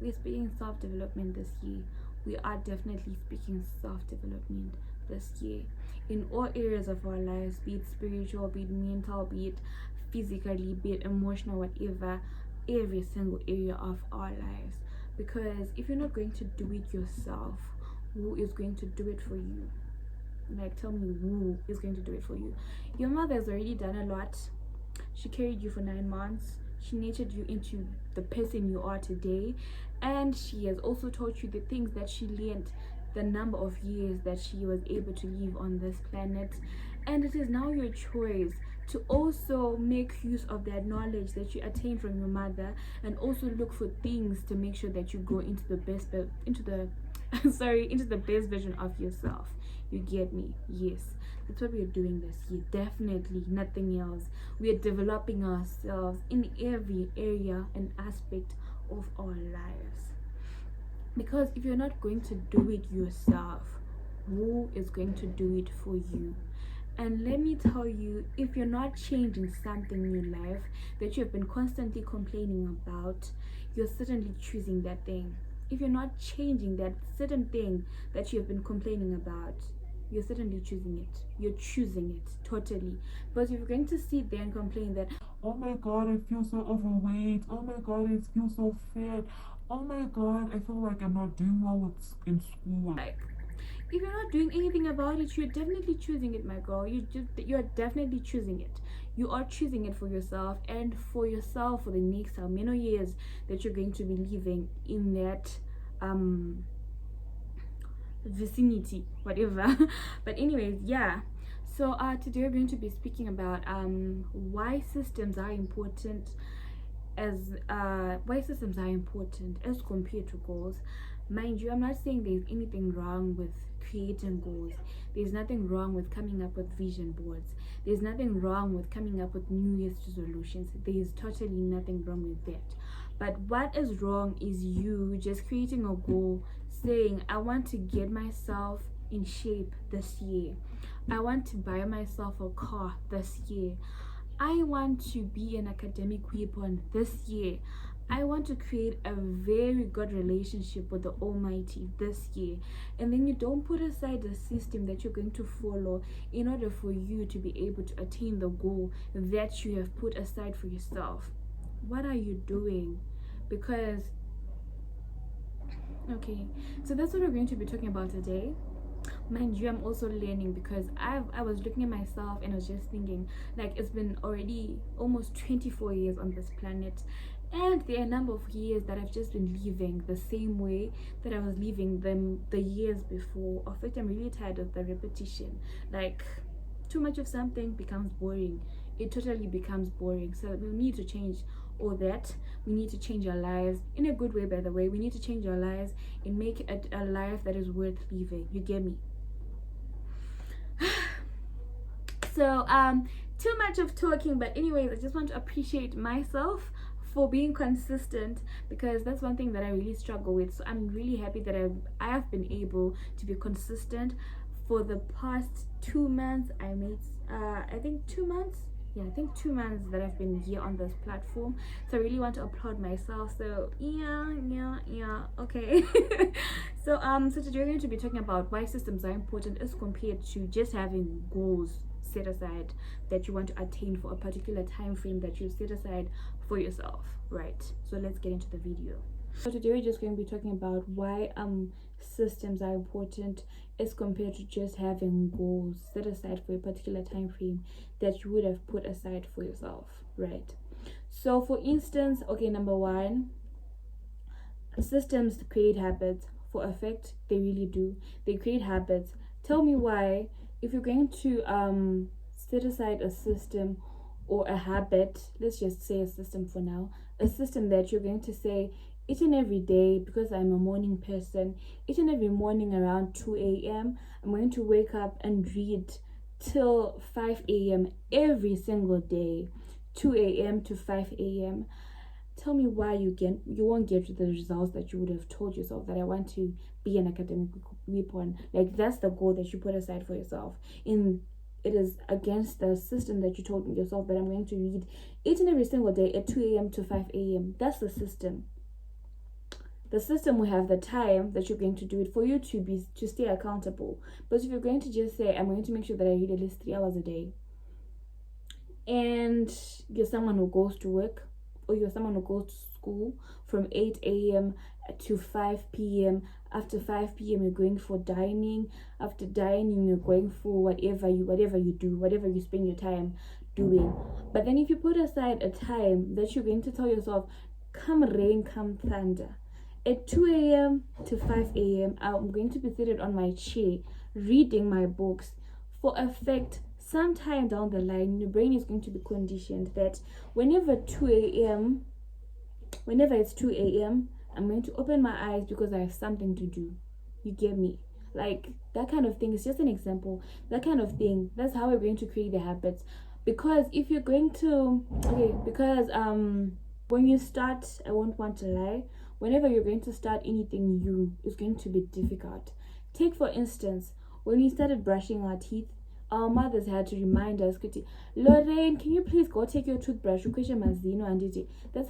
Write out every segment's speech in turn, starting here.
we're speaking self-development this year. We are definitely speaking self-development this year in all areas of our lives, be it spiritual, be it mental, be it physically, be it emotional, whatever, every single area of our lives. Because if you're not going to do it yourself, who is going to do it for you? Like, tell me, who is going to do it for you? Your mother has already done a lot. She carried you for 9 months. She nurtured you into the person you are today, and she has also taught you the things that she learned, the number of years that she was able to live on this planet. And it is now your choice to also make use of that knowledge that you attained from your mother, and also look for things to make sure that you grow into the best into the into the best version of yourself. You get me? Yes, that's what we are doing this year. Definitely nothing else. We are developing ourselves in every area and aspect of our lives. Because if you're not going to do it yourself, who is going to do it for you? And let me tell you, if you're not changing something in your life that you have been constantly complaining about, you're certainly choosing that thing. If you're not changing that certain thing that you have been complaining about, you're certainly choosing it. You're choosing it totally. But if you're going to sit there and complain that, oh my god, I feel so overweight, oh my god, I feel so fat, oh my god, I feel like I'm not doing well in school. like, if you're not doing anything about it, you're definitely choosing it, my girl. You're definitely choosing it. You are choosing it for yourself, and for yourself for the next how many years that you're going to be living in that vicinity, whatever. But anyways, yeah. So today we're going to be speaking about why systems are important as compared to goals. Mind you, I'm not saying there's anything wrong with creating goals. There's nothing wrong with coming up with vision boards. There's nothing wrong with coming up with New Year's resolutions. There's totally nothing wrong with that. But what is wrong is you just creating a goal saying, I want to get myself in shape this year. I want to buy myself a car this year. I want to be an academic weapon this year. I want to create a very good relationship with the Almighty this year. And then you don't put aside the system that you're going to follow in order for you to be able to attain the goal that you have put aside for yourself. What are you doing? Because, okay, so that's what we're going to be talking about today. Mind you, I'm also learning, because I was looking at myself and I was just thinking, like, it's been already almost 24 years on this planet, and there are a number of years that I've just been living the same way that I was living them the years before, of which I'm really tired of the repetition. Like, too much of something becomes boring. It totally becomes boring. So we need to change all that. We need to change our lives in a good way, by the way. We need to change our lives and make it a life that is worth living. You get me? So too much of talking, but anyways, I just want to appreciate myself for being consistent, because that's one thing that I really struggle with. So I'm really happy that I have been able to be consistent for the past 2 months. I made I think 2 months, yeah, I think 2 months that I've been here on this platform. So I really want to applaud myself. So yeah, okay. So today we're going to be talking about why systems are important as compared to just having goals set aside that you want to attain for a particular time frame that you set aside for yourself, right? So let's get into the video. So today we're just going to be talking about why systems are important as compared to just having goals set aside for a particular time frame that you would have put aside for yourself, right? So for instance, okay, number one, systems create habits. For effect, they really do. They create habits. Tell me why. If you're going to set aside a system or a habit, let's just say a system for now, a system that you're going to say each and every day, because I'm a morning person, each and every morning around 2 a.m. I'm going to wake up and read till 5 a.m. every single day, 2 a.m. to 5 a.m. Tell me why you won't get the results that you would have told yourself, that I want to be an academic weapon. Like, that's the goal that you put aside for yourself. It is against the system that you told yourself that I'm going to read each and every single day at 2 a.m. to 5 a.m. That's the system. The system will have the time that you're going to do it for you to stay accountable. But if you're going to just say, I'm going to make sure that I read at least 3 hours a day, and you're someone who goes to work, or you're someone who goes to school from 8 a.m. to 5 p.m. After 5 p.m. you're going for dining. After dining you're going for whatever you do, whatever you spend your time doing. But then if you put aside a time that you're going to tell yourself, come rain, come thunder, at 2 a.m. to 5 a.m. I'm going to be seated on my chair reading my books. For a fact, sometime down the line, your brain is going to be conditioned that whenever it's 2 a.m., I'm going to open my eyes because I have something to do. You get me? Like, that kind of thing is just an example. That kind of thing, that's how we're going to create the habits. Because if you're going to, when you start, I won't want to lie, whenever you're going to start anything new, it's going to be difficult. Take for instance, when we started brushing our teeth, our mothers had to remind us, Lorraine, can you please go take your toothbrush? That's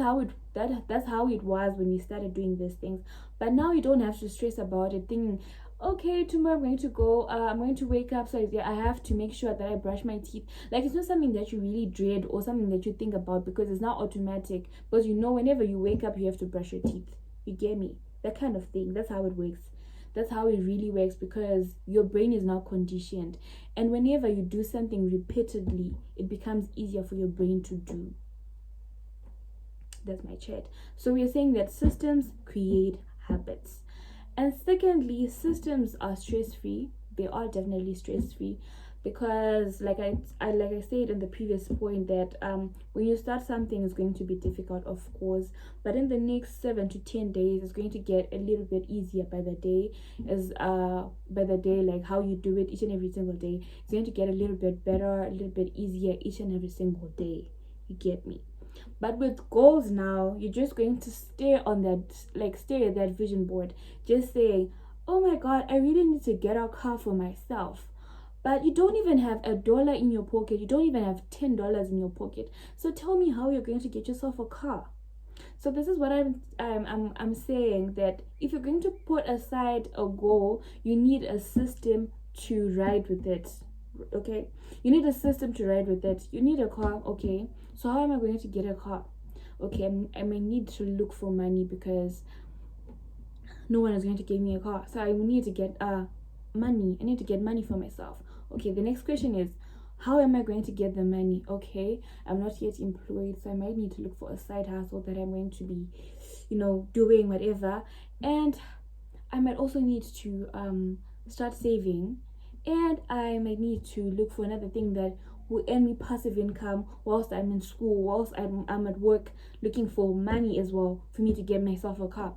how it was when we started doing these things. But now you don't have to stress about it, thinking, okay, tomorrow I'm going to go, I'm going to wake up, so I have to make sure that I brush my teeth. Like, it's not something that you really dread or something that you think about, because it's not automatic. But you know, whenever you wake up, you have to brush your teeth. You get me? That kind of thing. That's how it works. That's how it really works, because your brain is now conditioned. And whenever you do something repeatedly, it becomes easier for your brain to do. That's my chat. So we're saying that systems create habits. And secondly, systems are stress-free. They are definitely stress-free, because like I said in the previous point, that when you start something, it's going to be difficult, of course, but in the next 7 to 10 days, it's going to get a little bit easier by the day. Like how you do it each and every single day, it's going to get a little bit better, a little bit easier each and every single day. You get me? But with goals now, you're just going to stare at that vision board, just saying, oh my god, I really need to get a car for myself. But you don't even have $1 in your pocket. You don't even have $10 in your pocket. So tell me how you're going to get yourself a car. So this is what I'm saying, that if you're going to put aside a goal, you need a system to ride with it. Okay, you need a system to ride with it. You need a car. Okay, so how am I going to get a car? Okay, I may need to look for money, because no one is going to give me a car. So I need to get money. I need to get money for myself. Okay, the next question is, how am I going to get the money? Okay, I'm not yet employed, so I might need to look for a side hustle that I'm going to be, doing whatever. And I might also need to start saving, and I might need to look for another thing that will earn me passive income whilst I'm in school, whilst I'm at work, looking for money as well for me to get myself a car.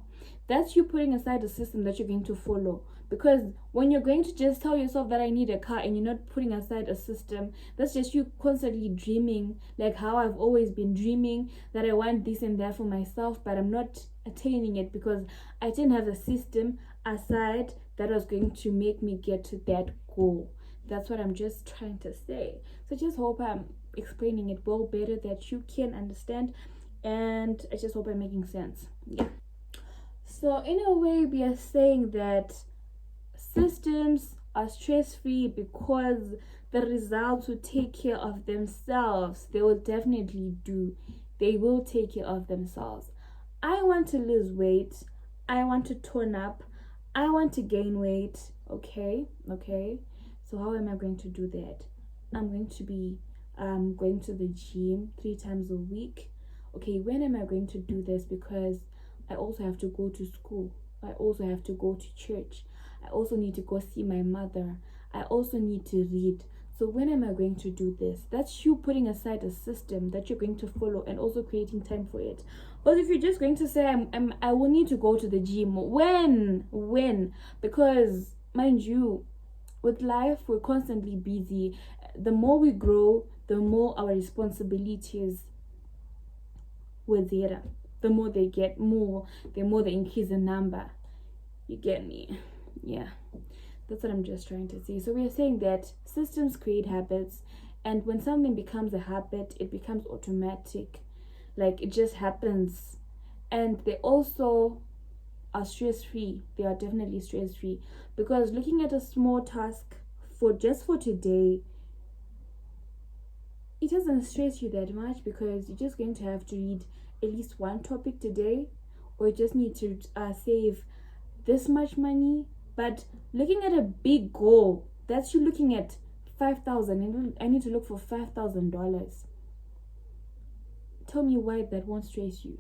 That's you putting aside a system that you're going to follow. Because when you're going to just tell yourself that I need a car and you're not putting aside a system, that's just you constantly dreaming, like how I've always been dreaming that I want this and that for myself, but I'm not attaining it because I didn't have a system aside that was going to make me get to that goal. That's what I'm just trying to say. So just hope I'm explaining it well better that you can understand, and I just hope I'm making sense. Yeah. So in a way, we are saying that systems are stress-free because the results will take care of themselves. They will definitely do. They will take care of themselves. I want to lose weight. I want to tone up. I want to gain weight. Okay. So how am I going to do that? I'm going to be going to the gym 3 times a week. Okay, when am I going to do this? Because I also have to go to school. I also have to go to church. I also need to go see my mother. I also need to read. So when am I going to do this? That's you putting aside a system that you're going to follow and also creating time for it. But if you're just going to say, I will need to go to the gym. When? Because, mind you, with life, we're constantly busy. The more we grow, the more our responsibilities were there. The more they get more, the more they increase in number. You get me? Yeah, that's what I'm just trying to say. So we're saying that systems create habits, and when something becomes a habit, it becomes automatic. Like, it just happens. And they also are stress free. They are definitely stress free, because looking at a small task for today, it doesn't stress you that much, because you're just going to have to read at least one topic today, or you just need to save this much money. But looking at a big goal, that's you looking at 5,000, and I need to look for $5,000. Tell me why that won't stress you.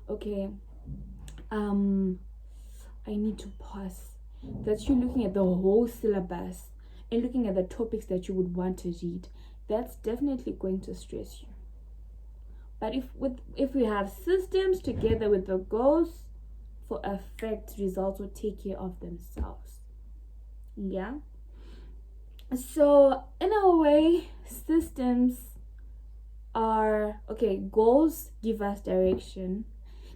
Okay, I need to pause. That's you looking at the whole syllabus and looking at the topics that you would want to read. That's definitely going to stress you. But if we have systems together with the goals, for a fact, results will take care of themselves. Yeah. So in a way, systems are okay. Goals give us direction.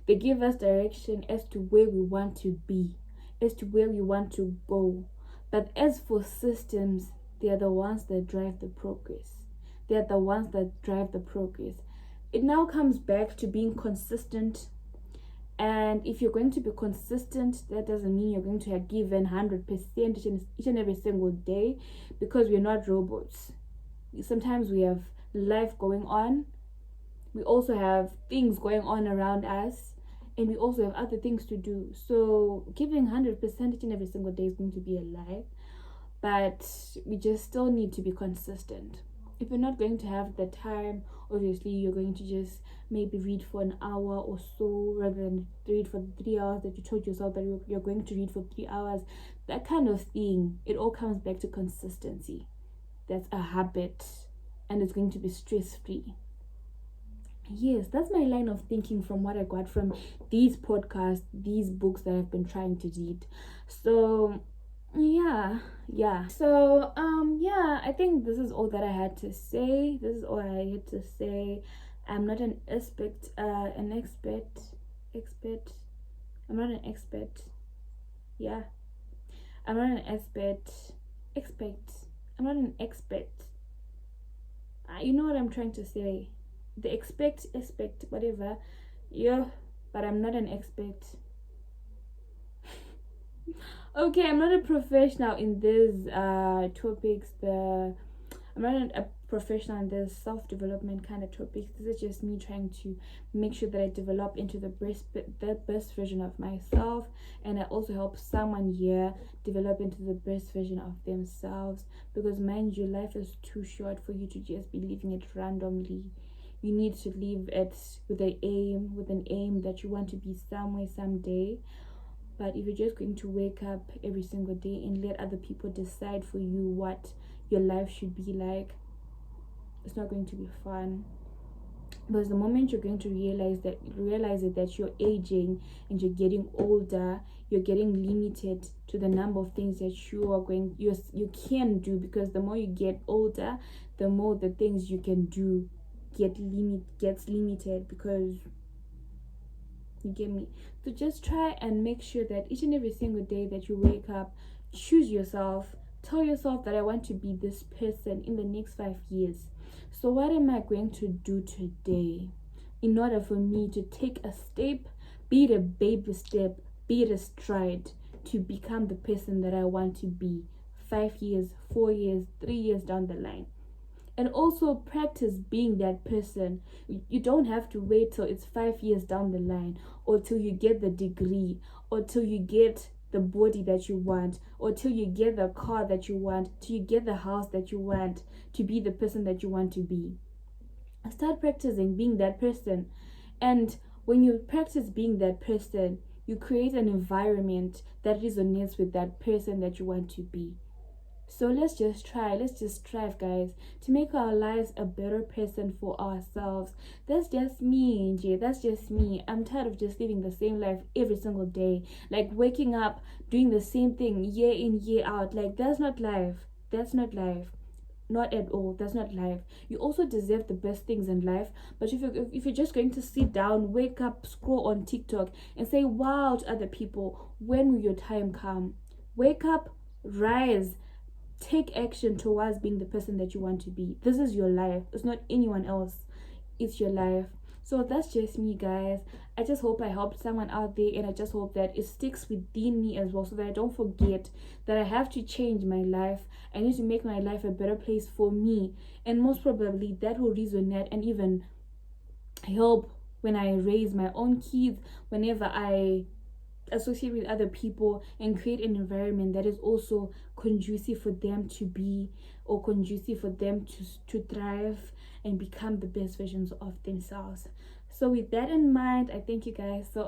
They give us direction as to where we want to be, as to where we want to go. But as for systems, they are the ones that drive the progress. They are the ones that drive the progress. It now comes back to being consistent. And if you're going to be consistent, that doesn't mean you're going to have given 100% each and every single day, because we're not robots. Sometimes we have life going on. We also have things going on around us, and we also have other things to do. So giving 100% each and every single day is going to be a lie. But we just still need to be consistent. If you're not going to have the time, obviously you're going to just maybe read for an hour or so, rather than read for 3 hours that you told yourself that you're going to read for 3 hours. That kind of thing. It all comes back to consistency. That's a habit, and it's going to be stress free. Yes, that's my line of thinking from what I got from these podcasts, these books that I've been trying to read. So yeah. So I think this is all that I had to say. I'm not an expert. I'm not an expert. Yeah, I'm not an expert. I'm not an expert. You know what I'm trying to say. The expect, whatever. Yeah, but I'm not an expert. Okay, I'm not a professional in these topics. I'm not a professional in this self-development kind of topics. This is just me trying to make sure that I develop into the best version of myself, and I also help someone here develop into the best version of themselves. Because mind you, life is too short for you to just be living it randomly. You need to live it with an aim that you want to be somewhere someday. But if you're just going to wake up every single day and let other people decide for you what your life should be like, it's not going to be fun. Because the moment you're going to realize that you're aging and you're getting older, you're getting limited to the number of things that you can do. Because the more you get older, the more the things you can do gets limited, because you get me. So just try and make sure that each and every single day that you wake up, choose yourself. Tell yourself that I want to be this person in the next 5 years. So what am I going to do today in order for me to take a step, be it a baby step, be it a stride, to become the person that I want to be 5 years, 4 years, 3 years down the line? And also practice being that person. You don't have to wait till it's 5 years down the line, or till you get the degree, or till you get the body that you want, or till you get the car that you want, till you get the house that you want, to be the person that you want to be. Start practicing being that person. And when you practice being that person, you create an environment that resonates with that person that you want to be. So let's just strive, guys, to make our lives a better person for ourselves. That's just me, Jay. That's just me. I'm tired of just living the same life every single day. Like waking up, doing the same thing year in, year out. Like, that's not life. Not at all. That's not life. You also deserve the best things in life. But if you're just going to sit down, wake up, scroll on TikTok, and say wow to other people, when will your time come? Wake up, rise. Take action towards being the person that you want to be. This is your life. It's not anyone else. It's your life. So that's just me, guys. I just hope I helped someone out there, and I just hope that it sticks within me as well, so that I don't forget that I have to change my life. I need to make my life a better place for me, and most probably that will resonate and even help when I raise my own kids, whenever I associate with other people and create an environment that is also conducive for them to be, or conducive for them to thrive and become the best versions of themselves. So with that in mind, I thank you guys. So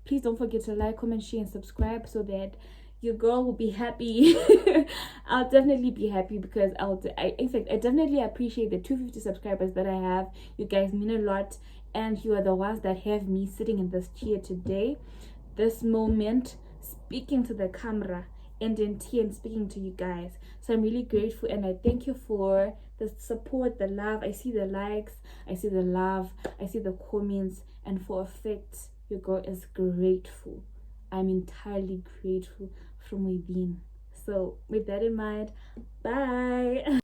please don't forget to like, comment, share, and subscribe, so that your girl will be happy. I'll definitely be happy, because in fact, I definitely appreciate the 250 subscribers that I have. You guys mean a lot, and you are the ones that have me sitting in this chair today, this moment, speaking to the camera, and in here and speaking to you guys. So I'm really grateful, and I thank you for the support, the love. I see the likes, I see the love, I see the comments, and for a fact, your girl is grateful. I'm entirely grateful from within. So with that in mind, bye.